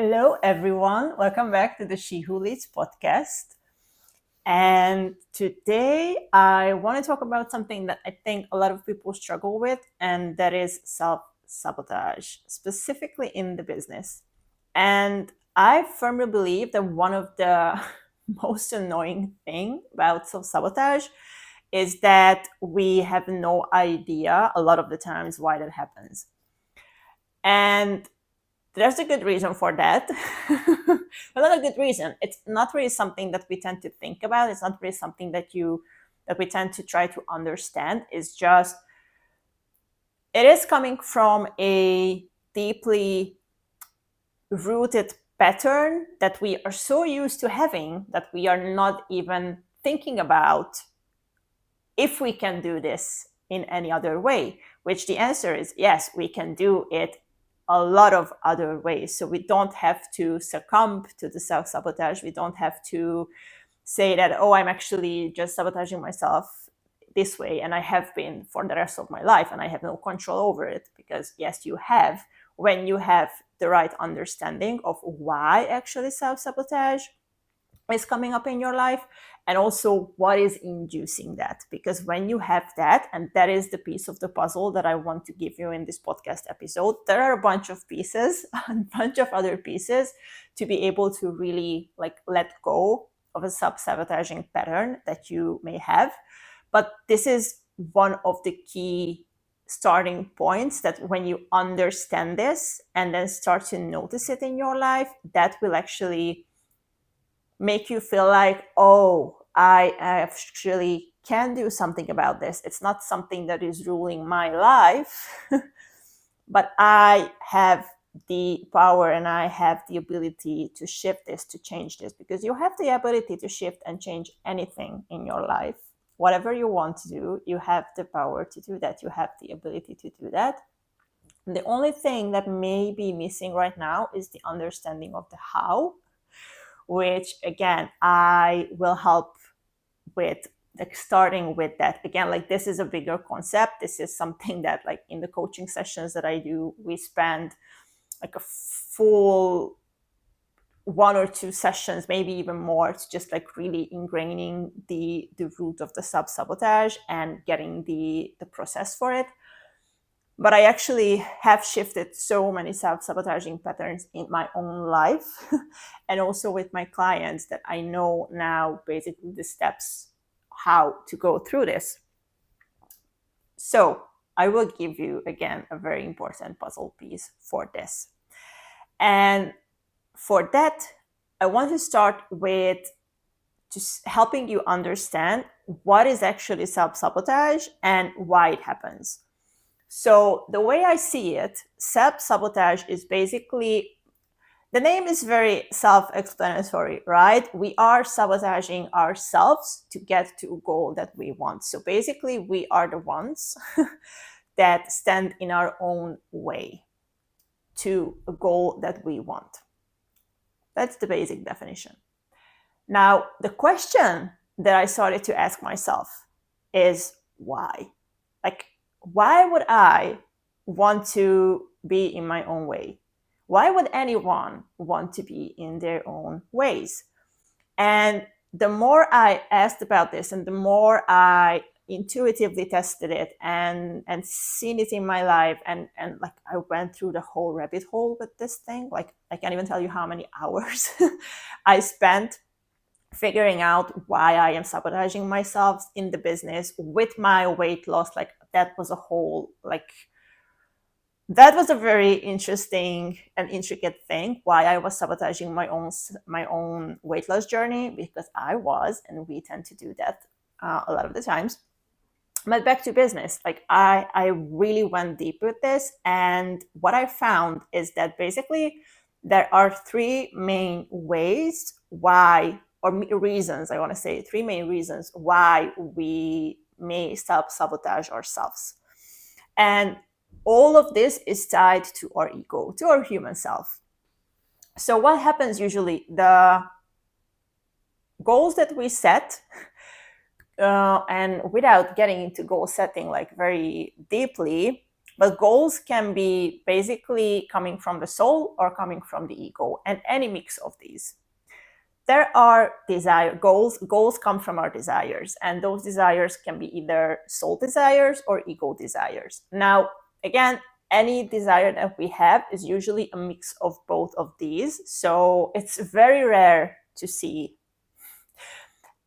Hello, everyone. Welcome back to the She Who Leads podcast. And today I want to talk about something that I think a lot of people struggle with, and that is self-sabotage, specifically in the business. And I firmly believe that one of the most annoying thing about self-sabotage is that we have no idea a lot of the times why that happens. And there's a good reason for that. A lot of good reason. It's not really something that we tend to think about. It's not really something that we tend to try to understand. It's just it is coming from a deeply rooted pattern that we are so used to having that we are not even thinking about if we can do this in any other way, which the answer is yes, we can do it a lot of other ways. So we don't have to succumb to the self-sabotage. We don't have to say that, oh, I'm actually just sabotaging myself this way and I have been for the rest of my life and I have no control over it. Because yes, you have, when you have the right understanding of why actually self-sabotage is coming up in your life, and also what is inducing that. Because when you have that, and that is the piece of the puzzle that I want to give you in this podcast episode, there are a bunch of pieces, a bunch of other pieces to be able to really let go of a self-sabotaging pattern that you may have. But this is one of the key starting points, that when you understand this and then start to notice it in your life, that will actually make you feel like, oh, I actually can do something about this. It's not something that is ruling my life, but I have the power and I have the ability to shift this, to change this, because you have the ability to shift and change anything in your life. Whatever you want to do, you have the power to do that. You have the ability to do that. And the only thing that may be missing right now is the understanding of the how, which again, I will help with starting with that. Again, this is a bigger concept. This is something that in the coaching sessions that I do, we spend a full 1 or 2 sessions, maybe even more, to just really ingraining the root of the self-sabotage and getting the process for it. But I actually have shifted so many self-sabotaging patterns in my own life and also with my clients, that I know now basically the steps how to go through this. So I will give you, again, a very important puzzle piece for this. And for that, I want to start with just helping you understand what is actually self-sabotage and why it happens. So the way I see it, self-sabotage is basically, the name is very self-explanatory, right? We are sabotaging ourselves to get to a goal that we want. So basically, we are the ones that stand in our own way to a goal that we want. That's the basic definition. Now, the question that I started to ask myself is why? Why would I want to be in my own way? Why would anyone want to be in their own ways? And the more I asked about this, and the more I intuitively tested it and seen it in my life, and I went through the whole rabbit hole with this thing. I can't even tell you how many hours I spent figuring out why I am sabotaging myself in the business with my weight loss. That was a whole, that was a very interesting and intricate thing, why I was sabotaging my own weight loss journey, because I was, and we tend to do that a lot of the times. But back to business, I really went deep with this, and what I found is that basically there are 3 main ways why, or reasons, I want to say 3 main reasons why we may self-sabotage ourselves. And all of this is tied to our ego, to our human self. So what happens usually, the goals that we set, and without getting into goal setting very deeply, But goals can be basically coming from the soul or coming from the ego, and any mix of these. There are goals come from our desires, and those desires can be either soul desires or ego desires. Now, again, any desire that we have is usually a mix of both of these, so it's very rare to see.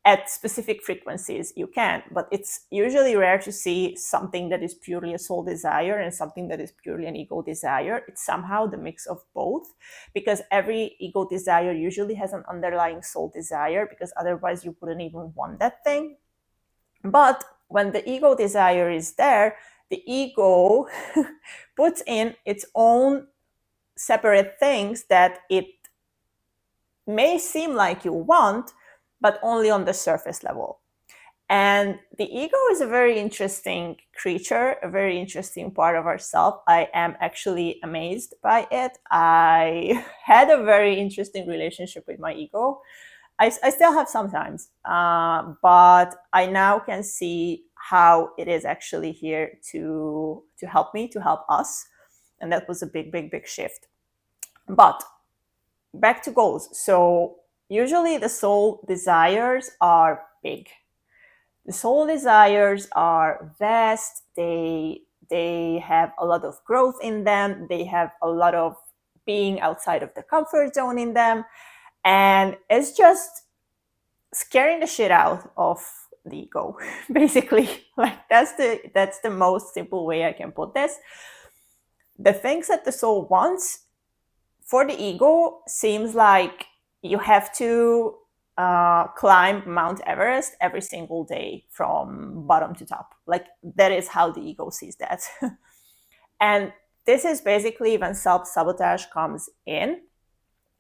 At specific frequencies you can, but it's usually rare to see something that is purely a soul desire and something that is purely an ego desire. It's somehow the mix of both, because every ego desire usually has an underlying soul desire, because otherwise you wouldn't even want that thing. But when the ego desire is there, the ego puts in its own separate things that it may seem like you want, but only on the surface level. And the ego is a very interesting creature, a very interesting part of ourselves. I am actually amazed by it. I had a very interesting relationship with my ego. I still have sometimes, but I now can see how it is actually here to help me, to help us. And that was a big shift. But back to goals. So usually the soul desires are big. The soul desires are vast. They have a lot of growth in them. They have a lot of being outside of the comfort zone in them. And it's just scaring the shit out of the ego, basically. Like that's the most simple way I can put this. The things that the soul wants for the ego seems like you have to climb Mount Everest every single day from bottom to top. Like that is how the ego sees that. And this is basically when self-sabotage comes in.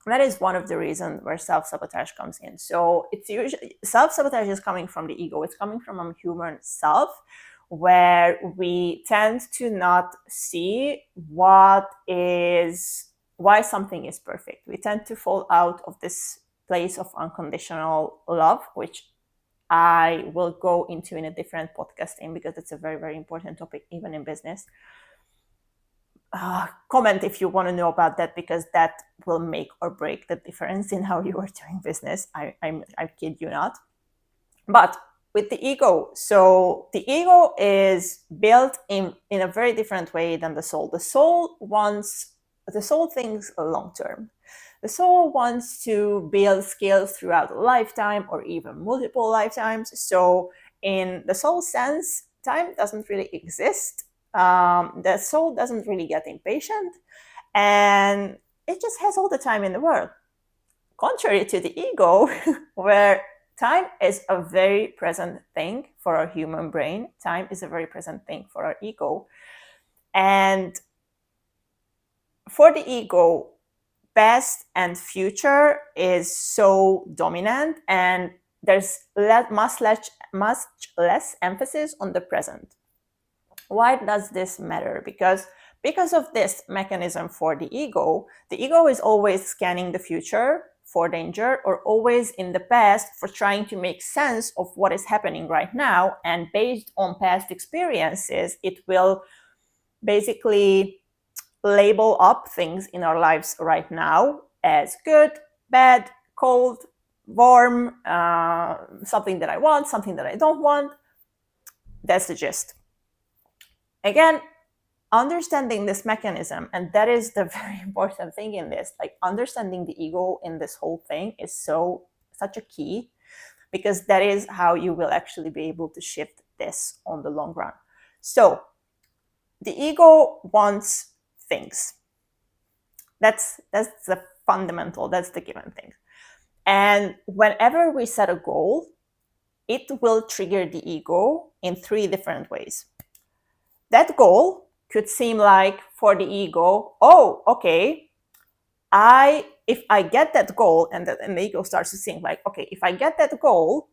That is one of the reasons where self-sabotage comes in. So it's usually self-sabotage is coming from the ego. It's coming from a human self, where we tend to not see why something is perfect. We tend to fall out of this place of unconditional love, which I will go into in a different podcasting, because it's a very important topic, even in business. Comment if you want to know about that, because that will make or break the difference in how you are doing business. I kid you not. But with the ego, so the ego is built in a very different way than the soul. The soul thinks long term. The soul wants to build skills throughout a lifetime or even multiple lifetimes. So in the soul sense, time doesn't really exist. The soul doesn't really get impatient, and it just has all the time in the world. Contrary to the ego, where time is a very present thing for our human brain, time is a very present thing for our ego. And for the ego, past and future is so dominant, and there's much less emphasis on the present. Why does this matter? Because of this mechanism for the ego is always scanning the future for danger, or always in the past for trying to make sense of what is happening right now. And based on past experiences, it will basically label up things in our lives right now as good, bad, cold, warm, something that I want, something that I don't want. That's the gist. Again, understanding this mechanism, and that is the very important thing in this, like understanding the ego in this whole thing is such a key, because that is how you will actually be able to shift this on the long run. So the ego wants things. That's the fundamental, that's the given thing. And whenever we set a goal, it will trigger the ego in 3 different ways. That goal could seem like, for the ego, oh, okay, if I get that goal, and the ego starts to think like, okay, if I get that goal,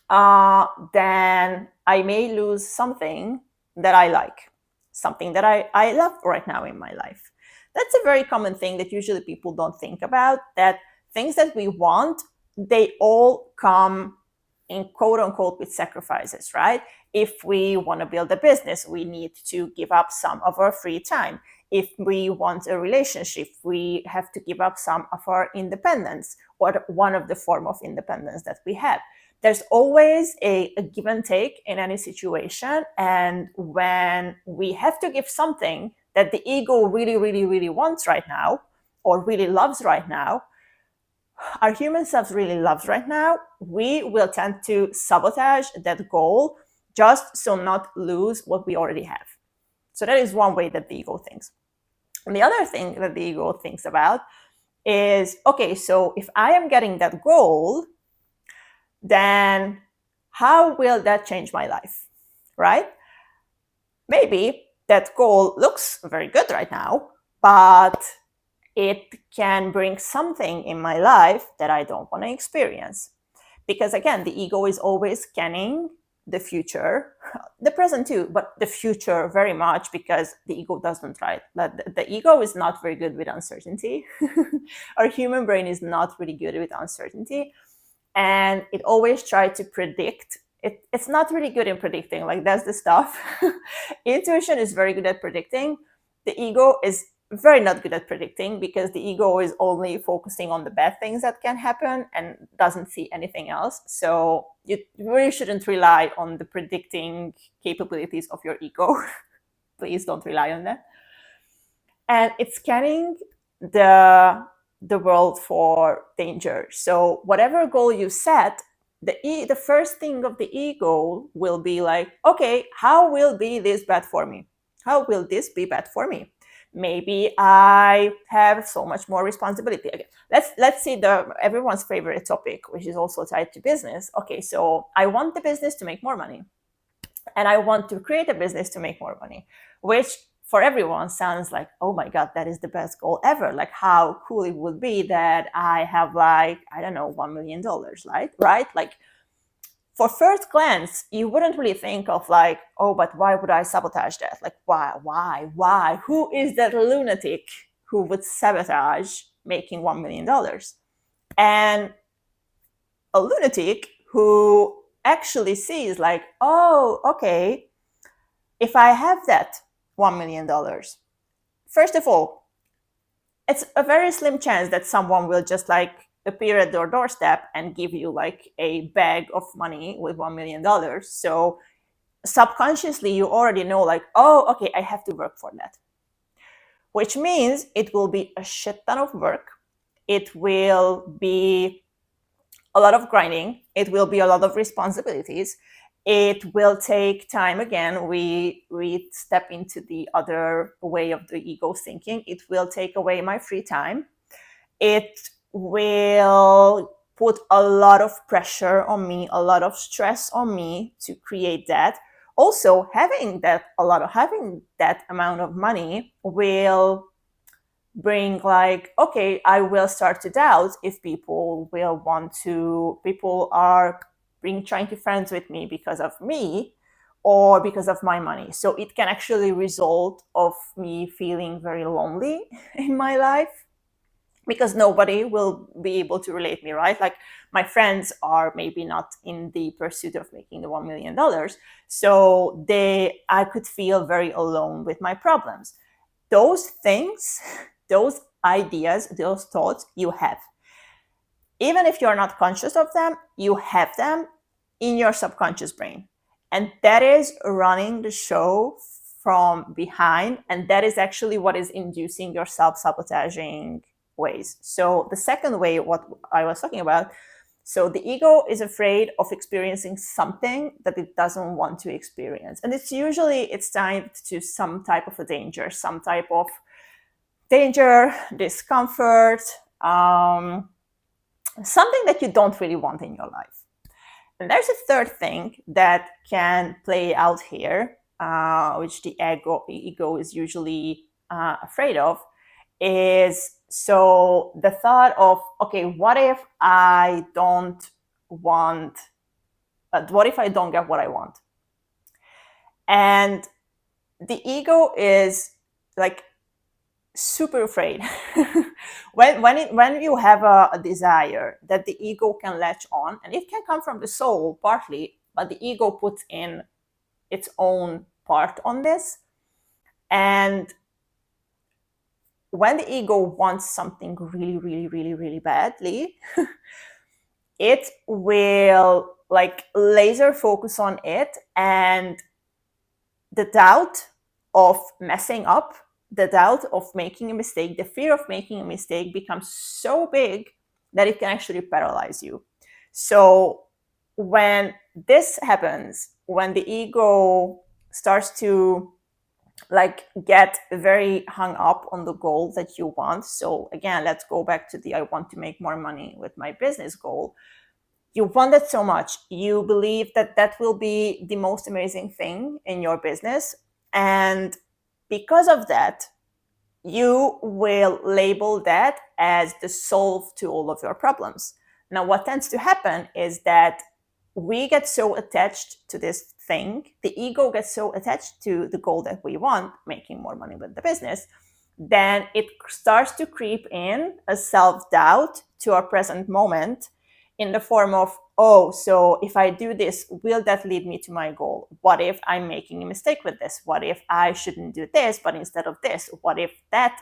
then I may lose something that I like, something that I love right now in my life. That's a very common thing that usually people don't think about, that things that we want, they all come in quote unquote with sacrifices, right? If we want to build a business, we need to give up some of our free time. If we want a relationship, we have to give up some of our independence, or one of the form of independence that we have. There's always a give and take in any situation. And when we have to give something that the ego really, really, really wants right now, or really loves right now, our human self really loves right now, we will tend to sabotage that goal just so not lose what we already have. So that is one way that the ego thinks. And the other thing that the ego thinks about is, okay, so if I am getting that goal, then how will that change my life, right? Maybe that goal looks very good right now, but it can bring something in my life that I don't want to experience. Because again, the ego is always scanning the future, the present too, but the future very much, because the ego doesn't, right? The ego is not very good with uncertainty. Our human brain is not really good with uncertainty. And it always tries to predict. It's not really good in predicting. Like, that's the stuff. Intuition is very good at predicting. The ego is very not good at predicting, because the ego is only focusing on the bad things that can happen and doesn't see anything else. So you really shouldn't rely on the predicting capabilities of your ego. Please don't rely on that. And it's scanning the world for danger. So whatever goal you set, the first thing of the ego will be like, okay, how will be this bad for me? How will this be bad for me? Maybe I have so much more responsibility. Again, let's see everyone's favorite topic, which is also tied to business. Okay, so I want the business to make more money, and I want to create a business to make more money, which for everyone sounds like, oh my God, that is the best goal ever. Like, how cool it would be that I have, like, I don't know, $1 million, right? Like, for first glance, you wouldn't really think of like, oh, but why would I sabotage that? Like, why? Who is that lunatic who would sabotage making $1 million? And a lunatic who actually sees like, oh, okay, if I have that $1 million, first of all, it's a very slim chance that someone will just like appear at your doorstep and give you like a bag of money with $1 million. So subconsciously, you already know like, oh, okay, I have to work for that. Which means it will be a shit ton of work. It will be a lot of grinding. It will be a lot of responsibilities. It will take time. Again, we step into the other way of the ego thinking. It will take away my free time. It will put a lot of pressure on me, a lot of stress on me to create that. Also, having that amount of money will bring like, okay, I will start to doubt if people are trying to friends with me because of me or because of my money. So it can actually result of me feeling very lonely in my life, because nobody will be able to relate me, right? Like, my friends are maybe not in the pursuit of making the $1 million. So I could feel very alone with my problems. Those things, those ideas, those thoughts you have. Even if you're not conscious of them, you have them in your subconscious brain. And that is running the show from behind. And that is actually what is inducing your self-sabotaging ways. So the second way, what I was talking about, so the ego is afraid of experiencing something that it doesn't want to experience. And it's tied to some type of a danger, discomfort, something that you don't really want in your life. And there's a third thing that can play out here, which the ego is usually afraid of, is so the thought of, okay, what if I don't get what I want? And the ego is like super afraid when you have a desire that the ego can latch on, and it can come from the soul partly, but the ego puts in its own part on this. And when the ego wants something really, really, really, really badly, it will like laser focus on it, and the doubt of messing up, the doubt of making a mistake, the fear of making a mistake becomes so big that it can actually paralyze you. So when this happens, when the ego starts to like get very hung up on the goal that you want. So again, let's go back to the I want to make more money with my business goal. You want it so much. You believe that that will be the most amazing thing in your business. And because of that, you will label that as the solve to all of your problems. Now, what tends to happen is that we get so attached to this thing, the ego gets so attached to the goal that we want, making more money with the business, then it starts to creep in a self-doubt to our present moment in the form of, oh, so if I do this, will that lead me to my goal? What if I'm making a mistake with this? What if I shouldn't do this, but instead of this? What if that,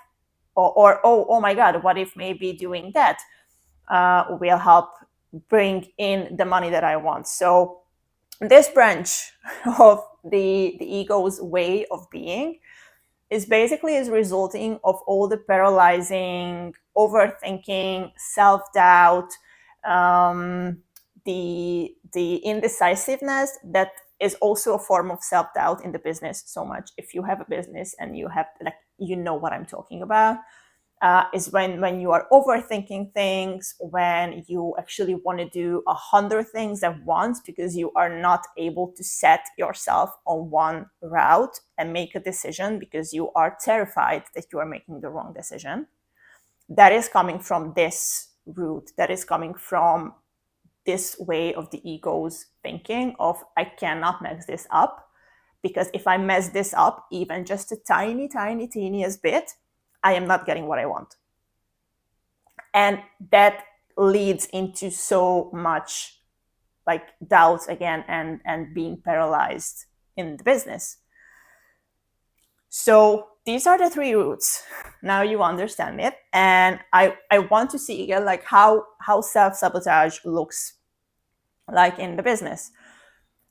or oh my God, what if maybe doing that will help bring in the money that I want? So this branch of the ego's way of being is resulting of all the paralyzing, overthinking, self-doubt, the indecisiveness that is also a form of self-doubt in the business so much. If you have a business and you have, like, you know what I'm talking about, is when you are overthinking things, when you actually want to do 100 things at once because you are not able to set yourself on one route and make a decision because you are terrified that you are making the wrong decision. That is coming from this root. That is coming from this way of the ego's thinking of, I cannot mess this up, because if I mess this up even just a tiny, tiny, teeniest bit, I am not getting what I want. And that leads into so much like doubts again and being paralyzed in the business. So these are the three roots. Now you understand it. And I want to see again like how self-sabotage looks like in the business.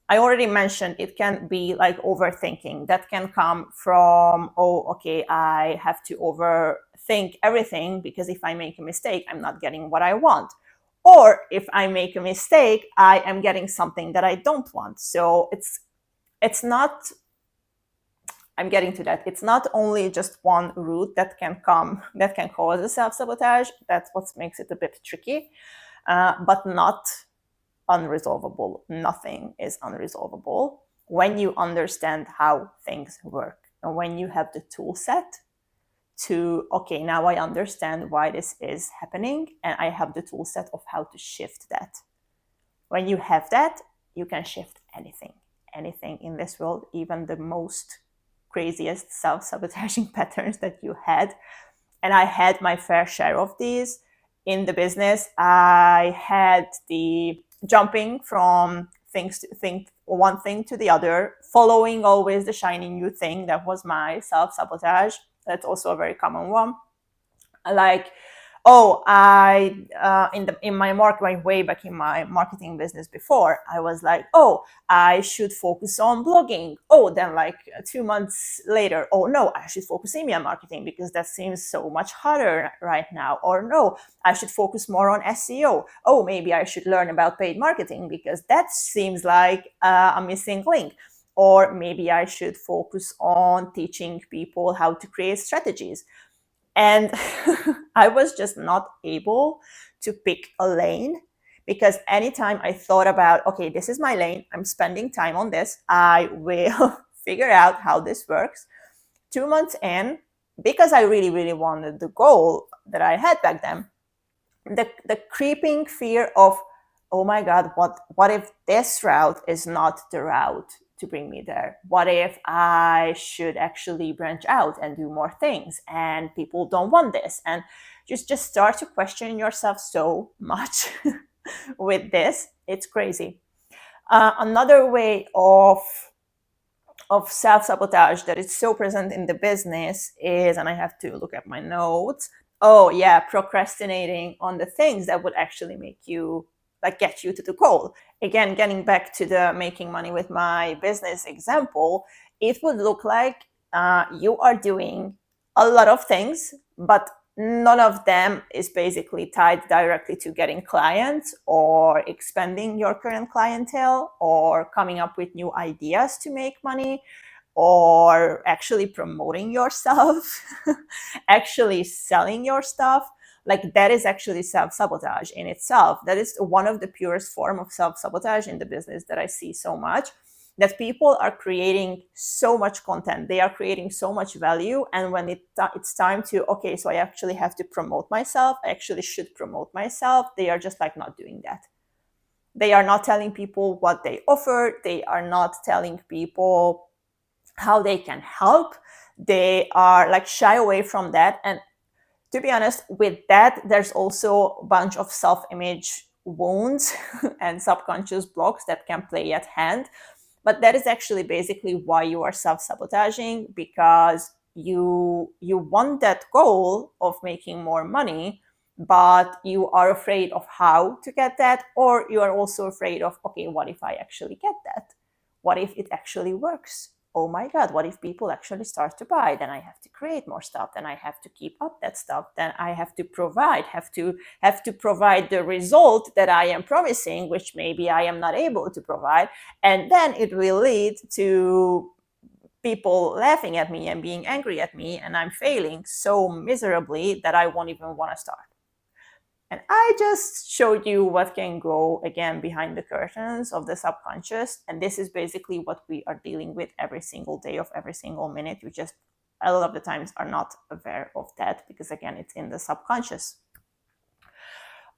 I already mentioned it can be like overthinking. That can come from, oh, okay, I have to overthink everything because if I make a mistake, I'm not getting what I want. Or if I make a mistake, I am getting something that I don't want. So it's not, I'm getting to that. It's not only just one route that can cause a self-sabotage. That's what makes it a bit tricky, but not unresolvable. Nothing is unresolvable when you understand how things work and when you have the tool set to, okay, now I understand why this is happening and I have the tool set of how to shift that. When you have that, you can shift anything in this world, even the most craziest self-sabotaging patterns that you had. And I had my fair share of these in the business. I had the jumping from one thing to the other, following always the shiny new thing. That was my self-sabotage. That's also a very common one. Like, oh, way back in my marketing business before, I was like, oh, I should focus on blogging. Oh, then like 2 months later, oh no, I should focus email marketing because that seems so much harder right now. Or no, I should focus more on SEO. Oh, maybe I should learn about paid marketing because that seems like a missing link. Or maybe I should focus on teaching people how to create strategies. And I was just not able to pick a lane, because anytime I thought about, okay, this is my lane, I'm spending time on this, I will figure out how this works. 2 months in, because I really, really wanted the goal that I had back then, the creeping fear of, oh my God, what if this route is not the route to bring me there? What if I should actually branch out and do more things and people don't want this? And just start to question yourself so much with this. It's crazy. Another way of self-sabotage that is so present in the business is, and I have to look at my notes, oh yeah, procrastinating on the things that would actually make you, like, get you to the goal. Again, getting back to the making money with my business example, it would look like you are doing a lot of things, but none of them is basically tied directly to getting clients or expanding your current clientele or coming up with new ideas to make money or actually promoting yourself, actually selling your stuff. Like, that is actually self-sabotage in itself. That is one of the purest form of self-sabotage in the business that I see so much, that people are creating so much content, they are creating so much value, and when it's time to, okay, so I actually have to promote myself, I actually should promote myself, they are just like not doing that. They are not telling people what they offer, they are not telling people how they can help, they are like shy away from that. And to be honest, with that, there's also a bunch of self-image wounds and subconscious blocks that can play at hand. But that is actually basically why you are self-sabotaging, because you want that goal of making more money, but you are afraid of how to get that, or you are also afraid of, okay, what if I actually get that? What if it actually works? Oh my God, what if people actually start to buy? Then I have to create more stuff, then I have to keep up that stuff, then I have to provide the result that I am promising, which maybe I am not able to provide. And then it will lead to people laughing at me and being angry at me, and I'm failing so miserably that I won't even want to start. And I just showed you what can go, again, behind the curtains of the subconscious. And this is basically what we are dealing with every single day of every single minute. You just, a lot of the times, are not aware of that because, again, it's in the subconscious.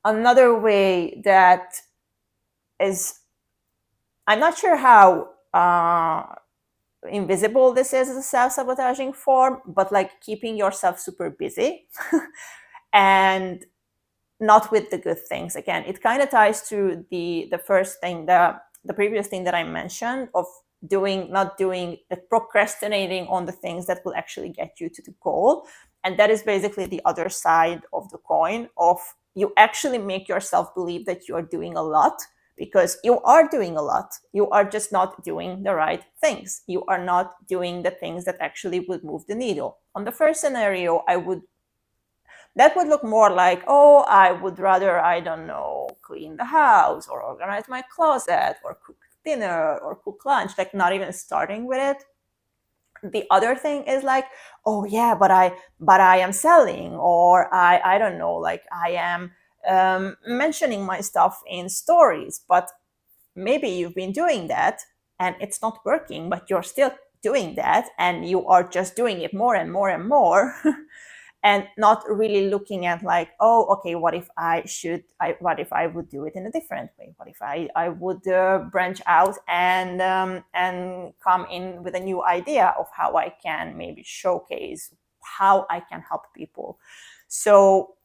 Another way that is, I'm not sure how invisible this is as a self-sabotaging form, but like keeping yourself super busy and not with the good things. Again, it kind of ties to the first thing, the previous thing that I mentioned of procrastinating on the things that will actually get you to the goal. And that is basically the other side of the coin of, you actually make yourself believe that you are doing a lot, because you are doing a lot. You are just not doing the right things. You are not doing the things that actually would move the needle. On the first scenario, that would look more like, oh, I would rather, I don't know, clean the house or organize my closet or cook dinner or cook lunch, like not even starting with it. The other thing is like, oh yeah, but I am selling, or I don't know, like I am mentioning my stuff in stories, but maybe you've been doing that and it's not working, but you're still doing that and you are just doing it more and more and more. And not really looking at like, oh, okay, what if I would do it in a different way? What if I would branch out and come in with a new idea of how I can maybe showcase how I can help people. So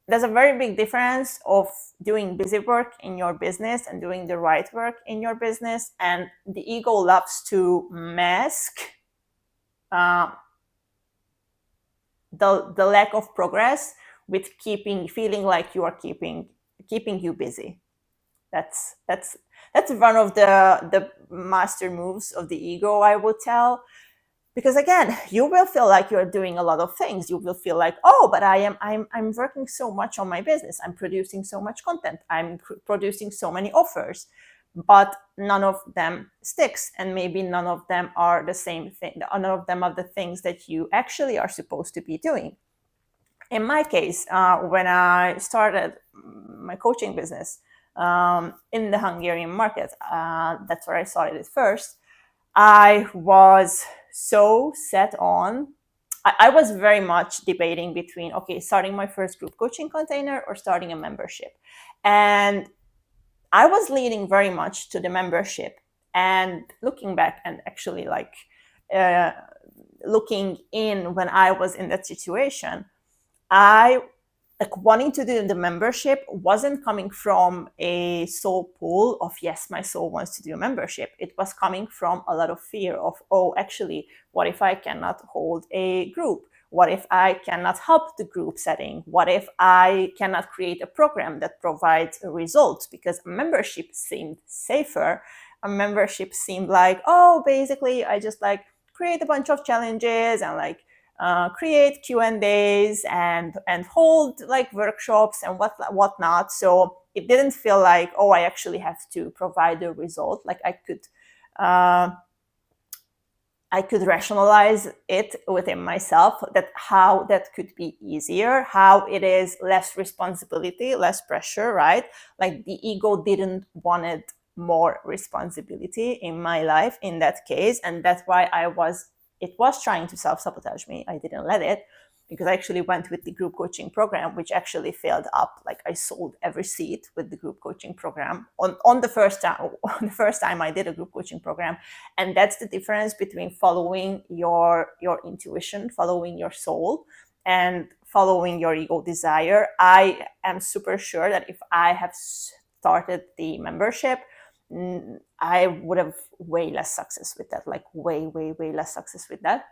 there's a very big difference of doing busy work in your business and doing the right work in your business. And the ego loves to mask the lack of progress with feeling like you are keeping you busy. That's one of the master moves of the ego, I would tell. Because again, you will feel like you're doing a lot of things. You will feel like, oh, but I'm working so much on my business. I'm producing so much content. I'm producing so many offers, but none of them sticks. And maybe none of them are the same thing. None of them are the things that you actually are supposed to be doing. In my case, when I started my coaching business in the Hungarian market, that's where I started it first. I was so set on, I was very much debating between, okay, starting my first group coaching container or starting a membership. And I was leaning very much to the membership. And looking back and actually looking in when I was in that situation, I like wanting to do the membership wasn't coming from a soul pull of, yes, my soul wants to do a membership. It was coming from a lot of fear of, oh, actually, what if I cannot hold a group? What if I cannot help the group setting? What if I cannot create a program that provides results? Because a membership seemed safer. A membership seemed like, oh, basically, I just like create a bunch of challenges and like create Q&As and hold like workshops and whatnot. So it didn't feel like, oh, I actually have to provide a result. Like I could rationalize it within myself, that how that could be easier, how it is less responsibility, less pressure, right? Like the ego didn't wanted more responsibility in my life in that case. And that's why it was trying to self-sabotage me. I didn't let it, because I actually went with the group coaching program, which actually failed up. Like I sold every seat with the group coaching program on the first time I did a group coaching program. And that's the difference between following your intuition, following your soul, and following your ego desire. I am super sure that if I have started the membership, I would have way less success with that, like way less success with that.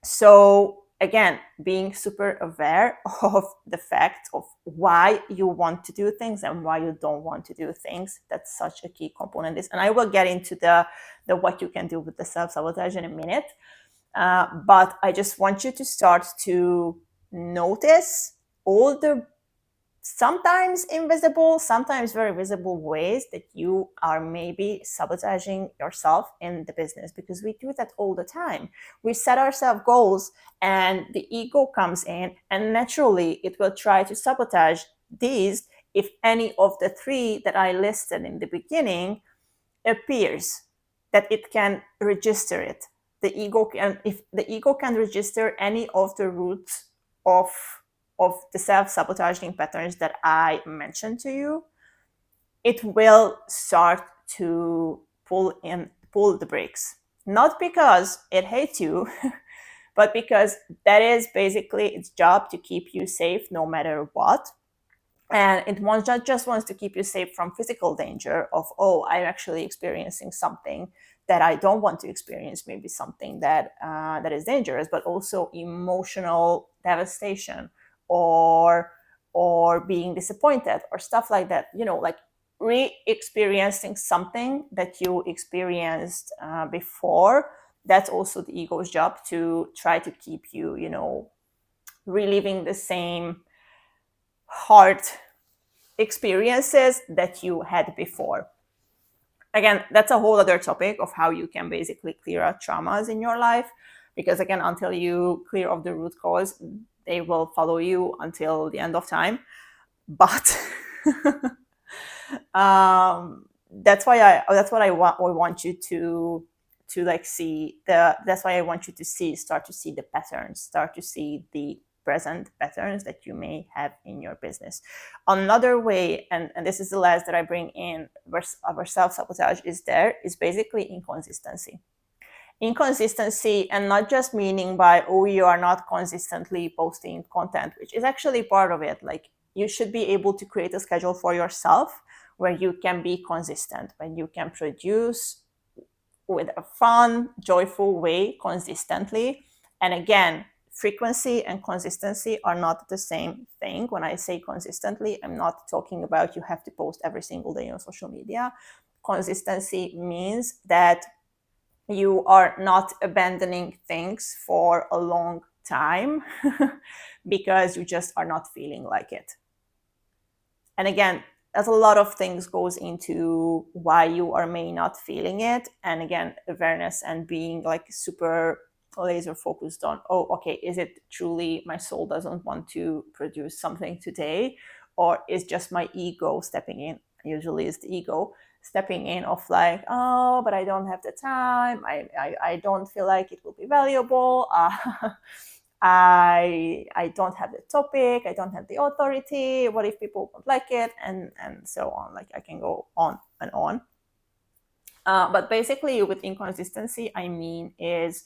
So again, being super aware of the fact of why you want to do things and why you don't want to do things, that's such a key component. And I will get into the what you can do with the self-sabotage in a minute. But I just want you to start to notice all the sometimes invisible, sometimes very visible ways that you are maybe sabotaging yourself in the business, because we do that all the time. We set ourselves goals and the ego comes in, and naturally it will try to sabotage these if any of the three that I listed in the beginning appears, that it can register it. If the ego can register any of the roots of the self-sabotaging patterns that I mentioned to you, it will start to pull the brakes. Not because it hates you, but because that is basically its job, to keep you safe no matter what. And it just wants to keep you safe from physical danger of, oh, I'm actually experiencing something that I don't want to experience, maybe something that is dangerous, but also emotional devastation, or being disappointed, or stuff like that. Like re-experiencing something that you experienced before. That's also the ego's job, to try to keep you, reliving the same hard experiences that you had before. Again, that's a whole other topic of how you can basically clear out traumas in your life, because again, until you clear off the root cause, they will follow you until the end of time. But that's what I want you to like see that's why I want you to start to see the patterns, start to see the present patterns that you may have in your business. Another way, and this is the last that I bring in our self-sabotage, is basically inconsistency. Inconsistency, and not just meaning by, oh, you are not consistently posting content, which is actually part of it. Like, you should be able to create a schedule for yourself where you can be consistent, when you can produce with a fun, joyful way consistently. And again, frequency and consistency are not the same thing. When I say consistently, I'm not talking about you have to post every single day on social media. Consistency means that you are not abandoning things for a long time because you just are not feeling like it. And again, there's a lot of things goes into why you are may not feeling it. And again, awareness and being like super laser focused on, oh, okay, is it truly my soul doesn't want to produce something today, or is just my ego stepping in? Usually it's the ego stepping in of like, oh, but I don't have the time, I don't feel like it will be valuable, I don't have the topic, I don't have the authority, what if people don't like it, and so on. Like, I can go on and on. But basically, with inconsistency, I mean is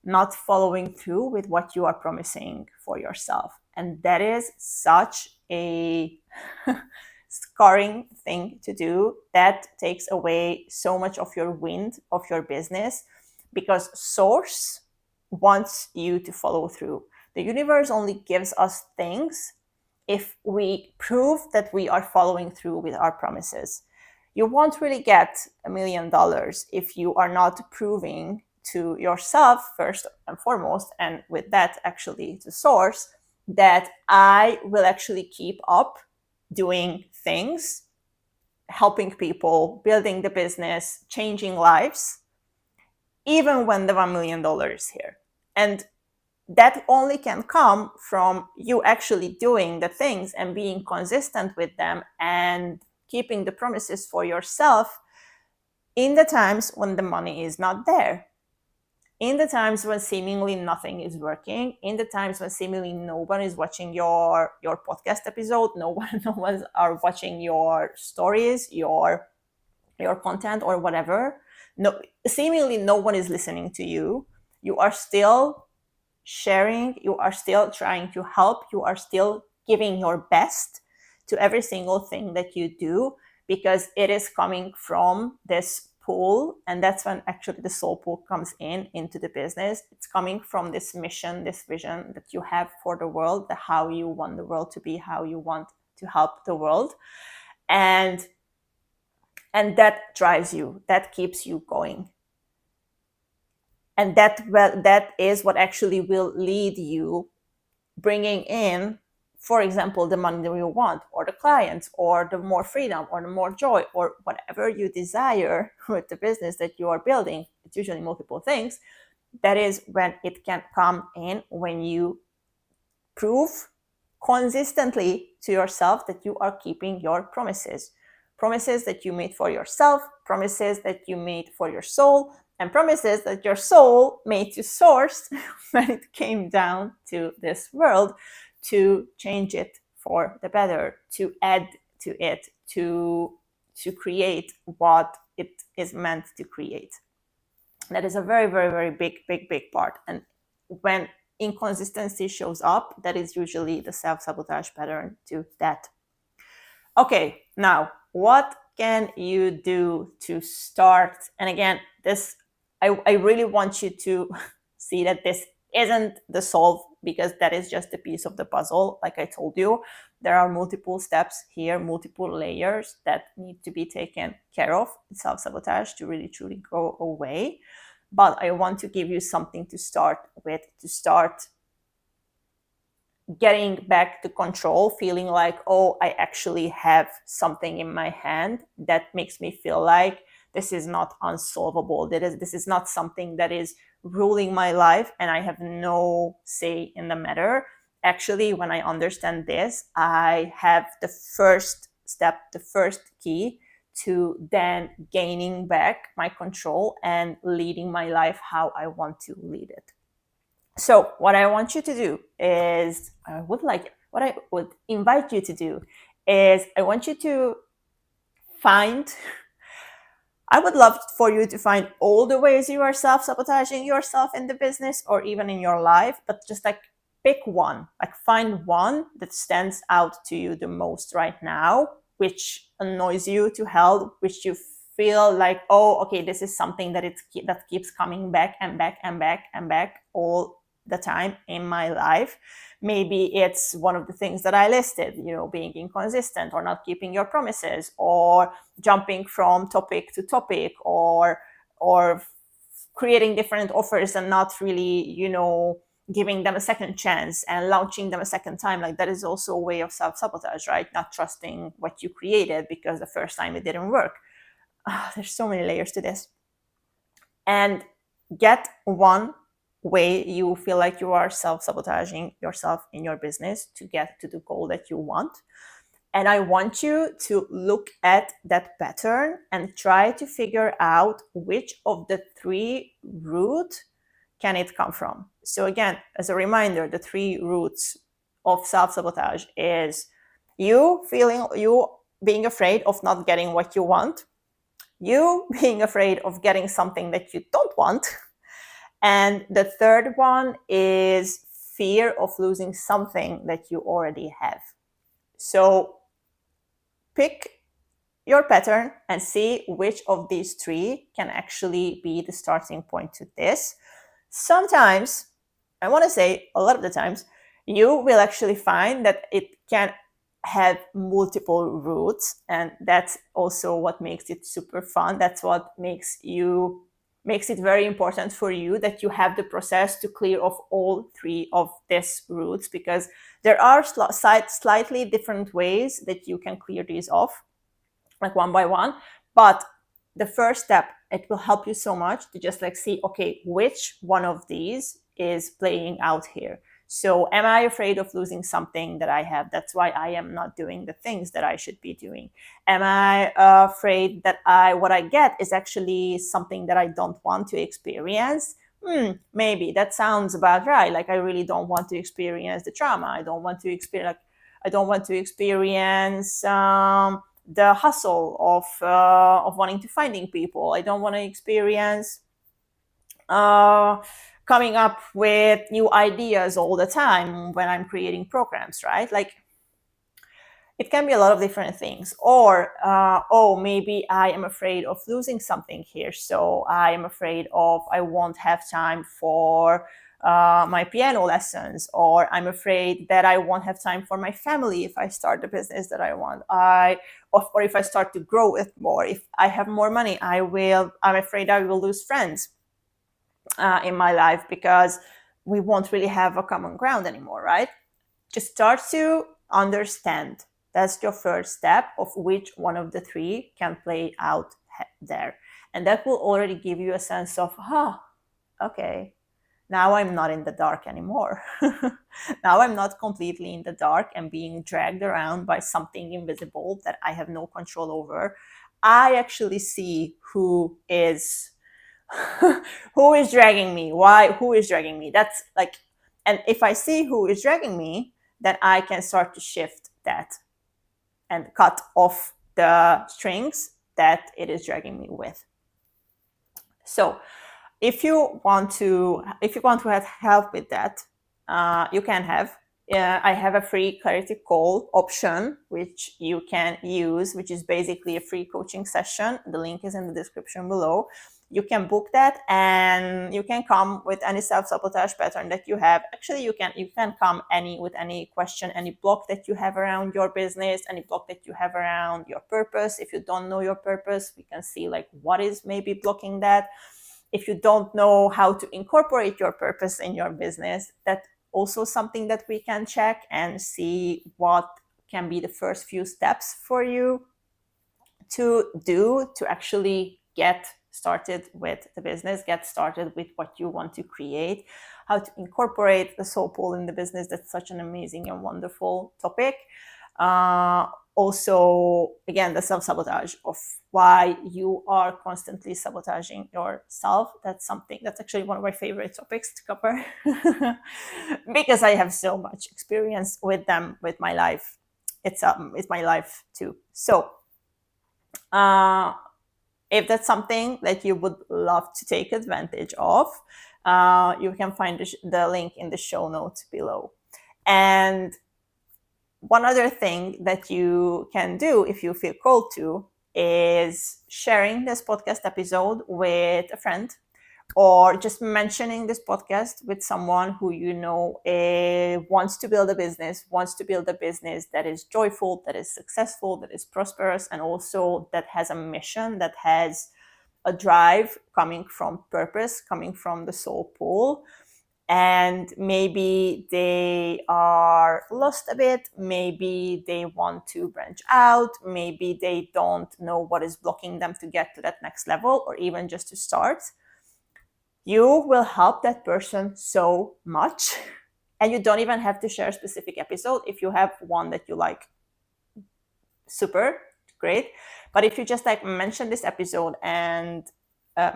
not following through with what you are promising for yourself. And that is such a scarring thing to do. That takes away so much of your wind of your business, because source wants you to follow through. The universe only gives us things if we prove that we are following through with our promises. You won't really get $1 million if you are not proving to yourself first and foremost, and with that actually to source, that I will actually keep up doing things, helping people, building the business, changing lives, even when the $1 million is here. And that only can come from you actually doing the things and being consistent with them and keeping the promises for yourself in the times when the money is not there, in the times when seemingly nothing is working, in the times when seemingly no one is watching your podcast episode, no one are watching your stories, your content or whatever. No, seemingly no one is listening to you. You are still sharing, you are still trying to help, you are still giving your best to every single thing that you do, because it is coming from this pool. And that's when actually the soul pool comes into the business. It's coming from this mission, this vision that you have for the world, the how you want the world to be, how you want to help the world. And that drives you, that keeps you going. And that is what actually will lead you bringing in, for example, the money that you want, or the clients, or the more freedom, or the more joy, or whatever you desire with the business that you are building. It's usually multiple things. That is when it can come in, when you prove consistently to yourself that you are keeping your promises that you made for yourself, promises that you made for your soul, and promises that your soul made to source when it came down to this world, to change it for the better, to add to it, to create what it is meant to create. That is a very, very, very big part. And when inconsistency shows up, that is usually the self-sabotage pattern to that. Okay, now what can you do to start? And again, this, I really want you to see that this isn't the solve, because that is just a piece of the puzzle. Like I told you, there are multiple steps here, multiple layers that need to be taken care of in self-sabotage to really truly go away. But I want to give you something to start with, to start getting back to control, feeling like, oh, I actually have something in my hand that makes me feel like this is not unsolvable. This is not something that is ruling my life and I have no say in the matter. Actually, when I understand this, I have the first step, the first key to then gaining back my control and leading my life how I want to lead it. So what I want you to do is, what I would invite you to do is, I want you to I would love for you to find all the ways you are self-sabotaging yourself in the business or even in your life, but just like pick one, like find one that stands out to you the most right now, which annoys you to hell, which you feel like, oh, okay, this is something that keeps coming back and back and back and back all the time in my life. Maybe it's one of the things that I listed, being inconsistent or not keeping your promises, or jumping from topic to topic, or creating different offers and not really, giving them a second chance and launching them a second time. Like, that is also a way of self-sabotage, right? Not trusting what you created because the first time it didn't work. There's so many layers to this. And get one way you feel like you are self-sabotaging yourself in your business to get to the goal that you want. And I want you to look at that pattern and try to figure out which of the three roots can it come from. So again, as a reminder, the three roots of self-sabotage is you being afraid of not getting what you want, you being afraid of getting something that you don't want, and the third one is fear of losing something that you already have. So pick your pattern and see which of these three can actually be the starting point to this. Sometimes, I want to say a lot of the times, you will actually find that it can have multiple roots, and that's also what makes it super fun. That's what makes it very important for you that you have the process to clear off all three of these roots, because there are slightly different ways that you can clear these off, like one by one. But the first step, it will help you so much to just like see, okay, which one of these is playing out here. So am I afraid of losing something that I have? That's why I am not doing the things that I should be doing. Am I afraid that what I get is actually something that I don't want to experience? Maybe that sounds about right. Like, I really don't want to experience the trauma. I don't want to experience the hustle of wanting to finding people. I don't want to experience coming up with new ideas all the time when I'm creating programs, right? Like, it can be a lot of different things. Or maybe I am afraid of losing something here, so I am afraid of I won't have time for my piano lessons, or I'm afraid that I won't have time for my family if I start the business that I want. Or if I start to grow it more, if I have more money, I'm afraid I will lose friends in my life because we won't really have a common ground anymore, right? Just start to understand. That's your first step of which one of the three can play out there. And that will already give you a sense of, okay, now I'm not in the dark anymore. Now I'm not completely in the dark and being dragged around by something invisible that I have no control over. I actually see who is who is dragging me. Who is dragging me? That's like, and if I see who is dragging me, then I can start to shift that and cut off the strings that it is dragging me with. So if you want to have help with that, you can have. I have a free clarity call option, which you can use, which is basically a free coaching session. The link is in the description below. You can book that, and you can come with any self-sabotage pattern that you have. Actually, you can come with any question, any block that you have around your business, any block that you have around your purpose. If you don't know your purpose, we can see like what is maybe blocking that. If you don't know how to incorporate your purpose in your business, that's also something that we can check and see what can be the first few steps for you to do to actually get started with the business, get started with what you want to create, how to incorporate the soul pool in the business. That's such an amazing and wonderful topic. Also, again, the self-sabotage of why you are constantly sabotaging yourself. That's actually one of my favorite topics to cover because I have so much experience with them with my life. It's my life too. So if that's something that you would love to take advantage of, you can find the link in the show notes below. And one other thing that you can do if you feel called to is sharing this podcast episode with a friend, or just mentioning this podcast with someone who you know wants to build a business that is joyful, that is successful, that is prosperous, and also that has a mission, that has a drive coming from purpose, coming from the soul pool. And maybe they are lost a bit, maybe they want to branch out, maybe they don't know what is blocking them to get to that next level, or even just to start. You will help that person so much. And you don't even have to share a specific episode. If you have one that you like, super great. But if you just like mention this episode and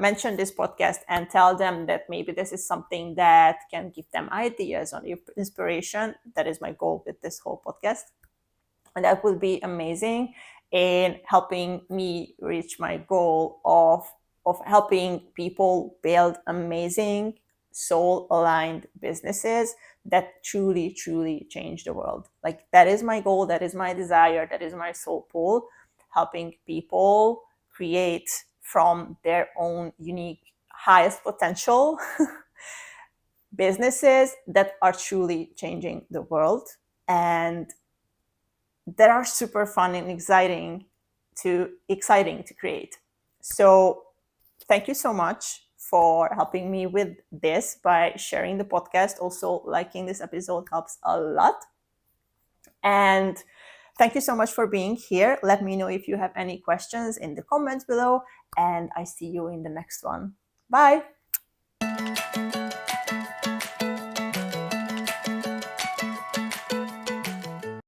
mention this podcast and tell them that maybe this is something that can give them ideas or inspiration, that is my goal with this whole podcast. And that will be amazing in helping me reach my goal of helping people build amazing, soul-aligned businesses that truly, truly change the world. Like, that is my goal, that is my desire, that is my soul pull, helping people create from their own unique highest potential businesses that are truly changing the world and that are super fun and exciting to create. So thank you so much for helping me with this by sharing the podcast. Also, liking this episode helps a lot. And thank you so much for being here. Let me know if you have any questions in the comments below, and I see you in the next one. Bye.